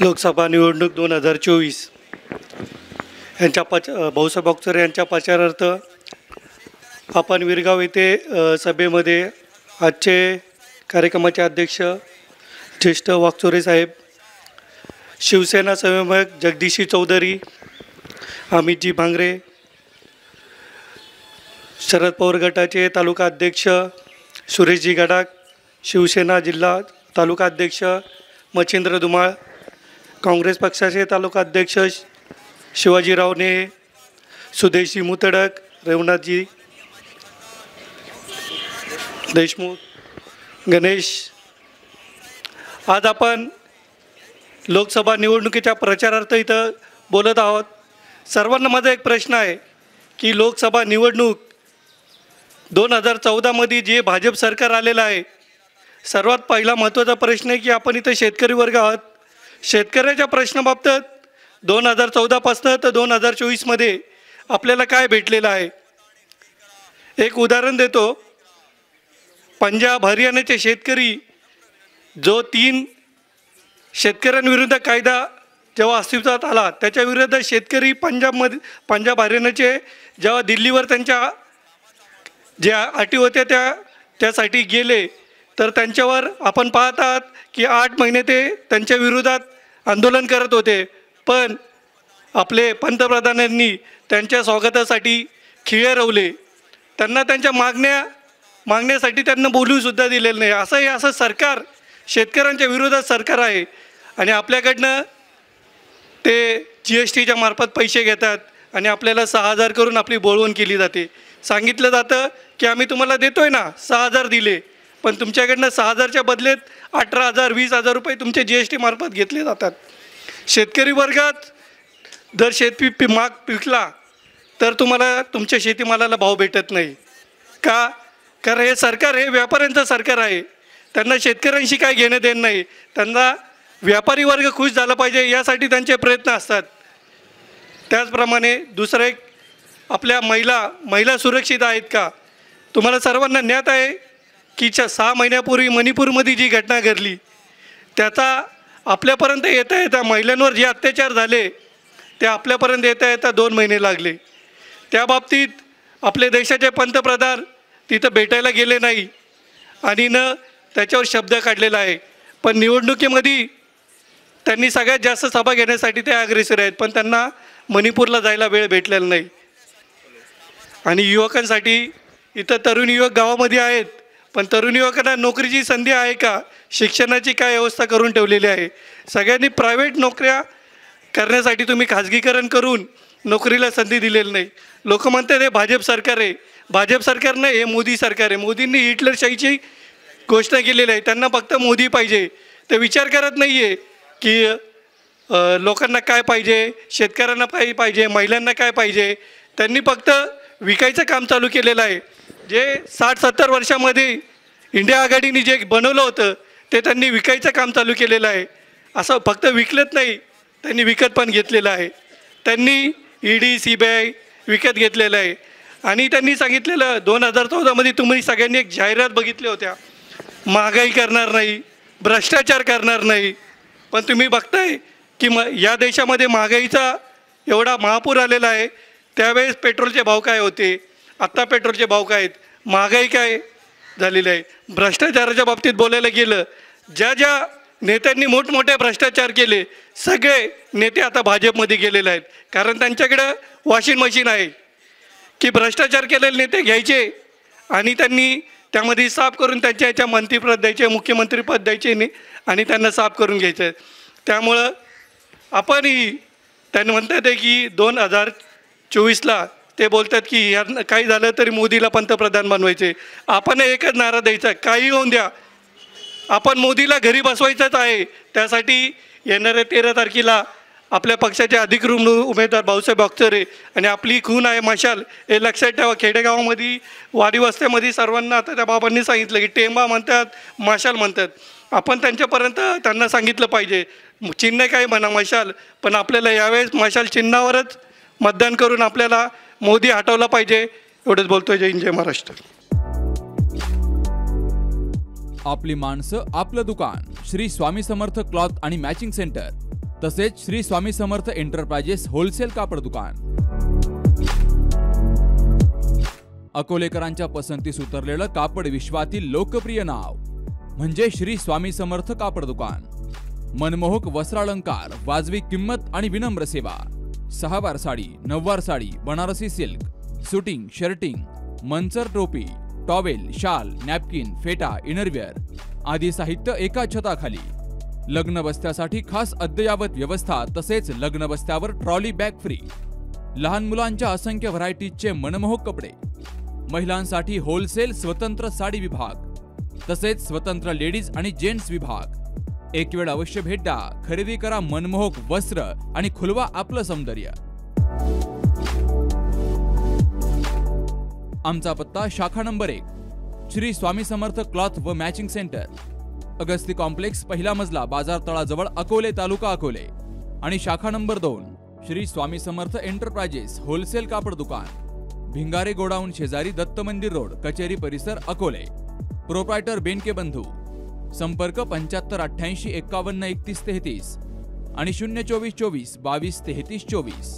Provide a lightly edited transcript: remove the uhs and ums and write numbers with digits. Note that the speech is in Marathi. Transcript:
लोकसभा निवडणूक 2024 यांच्या भाऊसाहेब अख्तर यांच्या प्रचारार्थ आपण विरगाव येथे सभेमध्ये आजचे कार्यक्रमाचे अध्यक्ष ज्येष्ठ वाकचोरे साहेब, शिवसेना समन्वयक जगदीशी चौधरी, अमितजी भांगरे, शरद पवार गटाचे तालुका अध्यक्ष सुरेशजी गडाख, शिवसेना जिल्हा तालुका अध्यक्ष मच्छिंद्र धुमाळ, काँग्रेस पक्षाचे तालुका अध्यक्ष शिवाजीराव नेहे, सुदेशजी मुतडक, रघुनाथजी देशमुख, गणेश. आज आपण लोकसभा निवडणुकीच्या प्रचारार्थ इथं बोलत आहोत. सर्वांना माझा एक प्रश्न आहे की लोकसभा निवडणूक 2014मध्ये जे भाजप सरकार आलेलं आहे, सर्वात पहिला महत्त्वाचा प्रश्न आहे की आपण इथं शेतकरी वर्ग आहोत. शेतकऱ्याच्या प्रश्नाबाबतीत 2014पासून तर 2024मध्ये आपल्याला काय भेटलेलं आहे. एक उदाहरण देतो. पंजाब हरियाणाचे शेतकरी जो 3 शेतकऱ्यांविरुद्ध कायदा जेव्हा अस्तित्वात आला, त्याच्या विरुद्ध शेतकरी पंजाब हरियाणाचे जेव्हा दिल्लीवर त्यांच्या ज्या अटी होत्या त्यासाठी गेले, तर त्यांच्यावर आपण पाहत आहात की 8 महिने ते त्यांच्या विरोधात आंदोलन करत होते. पण आपले पंतप्रधानांनी त्यांच्या स्वागतासाठी खिळे रवले. त्यांना त्यांच्या मागण्यासाठी त्यांना बोलूसुद्धा दिलेलं नाही. असं सरकार शेतकऱ्यांच्या विरोधात सरकार आहे. आणि आपल्याकडनं ते GSTच्या मार्फत पैसे घेतात आणि आपल्याला 6,000 करून आपली बोलवण केली जाते. सांगितलं जातं की आम्ही तुम्हाला देतोय ना, 6,000 दिले, पण तुमच्याकडनं 6,000च्या बदल्यात 18,000 20,000 रुपये तुमचे GST मार्फत घेतले जातात. शेतकरी वर्गात जर माग पिकला तर तुम्हाला तुमच्या शेतीमालाला भाव भेटत नाही का? कारण हे सरकार हे व्यापाऱ्यांचं सरकार आहे. त्यांना शेतकऱ्यांशी काय घेणं देणं नाही. त्यांना व्यापारी वर्ग खुश झाला पाहिजे यासाठी त्यांचे प्रयत्न असतात. त्याचप्रमाणे दुसरं एक, आपल्या महिला सुरक्षित आहेत का? तुम्हाला सर्वांना ज्ञात आहे की 6 महिन्यापूर्वी मणिपूरमध्ये जी घटना घडली, त्याचा आपल्यापर्यंत येता महिलांवर जे अत्याचार झाले ते आपल्यापर्यंत येता 2 महिने लागले. त्या बाबतीत आपले देशाचे पंतप्रधान तिथं भेटायला गेले नाही आणि त्याच्यावर शब्द काढलेला आहे. पण निवडणुकीमध्ये त्यांनी सगळ्यात जास्त सभा घेण्यासाठी ते अग्रेसर आहेत, पण त्यांना मणिपूरला जायला वेळ भेटलेला नाही. आणि युवकांसाठी इथं तरुण युवक गावामध्ये आहेत, पण तरुण युवकांना नोकरीची संधी आहे का? शिक्षणाची काय व्यवस्था करून ठेवलेली आहे? सगळ्यांनी प्रायव्हेट नोकऱ्या करण्यासाठी तुम्ही खाजगीकरण करून नोकरीला संधी दिलेली नाही. लोक म्हणतात हे भाजप सरकार आहे. भाजप सरकार नाही, हे मोदी सरकार आहे. मोदींनी हिटलरशाहीची घोषणा केलेली आहे. त्यांना फक्त मोदी पाहिजे. ते विचार करत नाही आहे की लोकांना काय पाहिजे, शेतकऱ्यांना काय पाहिजे, महिलांना काय पाहिजे. त्यांनी फक्त विकायचं काम चालू केलेलं आहे. जे 60-70 वर्षामध्ये इंडिया आघाडीने जे बनवलं होतं ते त्यांनी विकायचं काम चालू केलेलं आहे. असं फक्त विकलंच नाही, त्यांनी विकत पण घेतलेलं आहे. त्यांनी ED CBI विकत घेतलेलं आहे. आणि त्यांनी सांगितलेलं 2014मध्ये तुम्ही सगळ्यांनी एक जाहिरात बघितल्या होत्या, महागाई करणार नाही, भ्रष्टाचार करणार नाही. पण तुम्ही बघताय की या देशामध्ये महागाईचा एवढा महापूर आलेला आहे. त्यावेळेस पेट्रोलचे भाव काय होते, आत्ता पेट्रोलचे भाव काय आहेत, महागाई काय झालेली आहे. भ्रष्टाचाराच्या बाबतीत बोलायला गेलं, ज्या नेत्यांनी मोठमोठे भ्रष्टाचार केले, सगळे नेते आता भाजपमध्ये गेलेले आहेत. कारण त्यांच्याकडं वॉशिंग मशीन आहे की भ्रष्टाचार केलेले नेते घ्यायचे आणि त्यांनी त्यामध्ये साफ करून त्यांच्या याच्या मंत्रिपद द्यायचे, मुख्यमंत्रीपद द्यायचे आणि त्यांना साफ करून घ्यायचं. त्यामुळं आपणही त्यांनी म्हणतात की 2024ला ते बोलतात की यांना काही झालं तरी मोदीला पंतप्रधान बनवायचे. आपण एकच नारा द्यायचा, काही होऊन द्या, आपण मोदीला घरी बसवायचंच आहे. त्यासाठी येणाऱ्या 13 तारखेला आपल्या पक्षाचे अधिकृत उमेदवार भाऊसाहेब अख्तर आणि आपली खून आहे मशाल, हे लक्षात ठेवा. खेडेगावामध्ये वाडी वस्त्यामध्ये सर्वांना आता त्या बाबांनी सांगितलं की टेंबा म्हणतात, मशाल म्हणतात. आपण त्यांच्यापर्यंत त्यांना सांगितलं पाहिजे, चिन्ह काय म्हणा मशाल, पण आपल्याला यावेळेस मशाल चिन्हावरच मतदान करून आपल्याला मोदी हटवला पाहिजे. एवढंच बोलतोय. जय हिंद, जय महाराष्ट्र. आपली माणसं आपलं दुकान, श्री स्वामी समर्थ क्लॉथ आणि मॅचिंग सेंटर, तसेच श्री स्वामी समर्थ एंटरप्राइजेस होलसेल कापड दुकान। अकोलेकरांच्या पसंतीस उतरलेलं कापड विश्वातील लोकप्रिय नाव म्हणजे श्री स्वामी समर्थ कापड दुकान। मनमोहक वस्त्रालंकार, वाजवी किंमत आणि विनम्र सेवा। 6 वार साडी, 9 वार sari, Banarasi silk, suiting, shirting, Manchar टोपी, टॉवेल, शाल, नॅपकिन, फेटा, इनरवेअर आदी साहित्य एका छताखाली। लग्न बस्त्यासाठी खास अद्ययावत व्यवस्था, तसेच लग्न बस्त्यावर ट्रॉली बॅग फ्री। लहान मुलांच्या असंख्य व्हरायटीजचे मनमोहक कपडे। महिलांसाठी होलसेल स्वतंत्र साडी विभाग, तसेच स्वतंत्र लेडीज आणि जेंट्स विभाग। एक वेळ अवश्य भेट द्या, खरेदी करा मनमोहक वस्त्र आणि खुलवा आपलं सौंदर्य। आमचा पत्ता शाखा नंबर 1 श्री स्वामी समर्थ क्लॉथ व मॅचिंग सेंटर, अगस्ती कॉम्प्लेक्स, पहिला मजला, बाजार तळाजवळ, अकोले, तालुका अकोले। आणि शाखा number 2 Shri Swami Samarth enterprises wholesale कापड दुकान, भिंगारे गोडाऊन शेजारी, दत्त मंदिर रोड, कचेरी परिसर, अकोले। प्रोप्रायटर बेनके बंधू। संपर्क 75 88 51 31 33 आणि 024 24 22 33 24।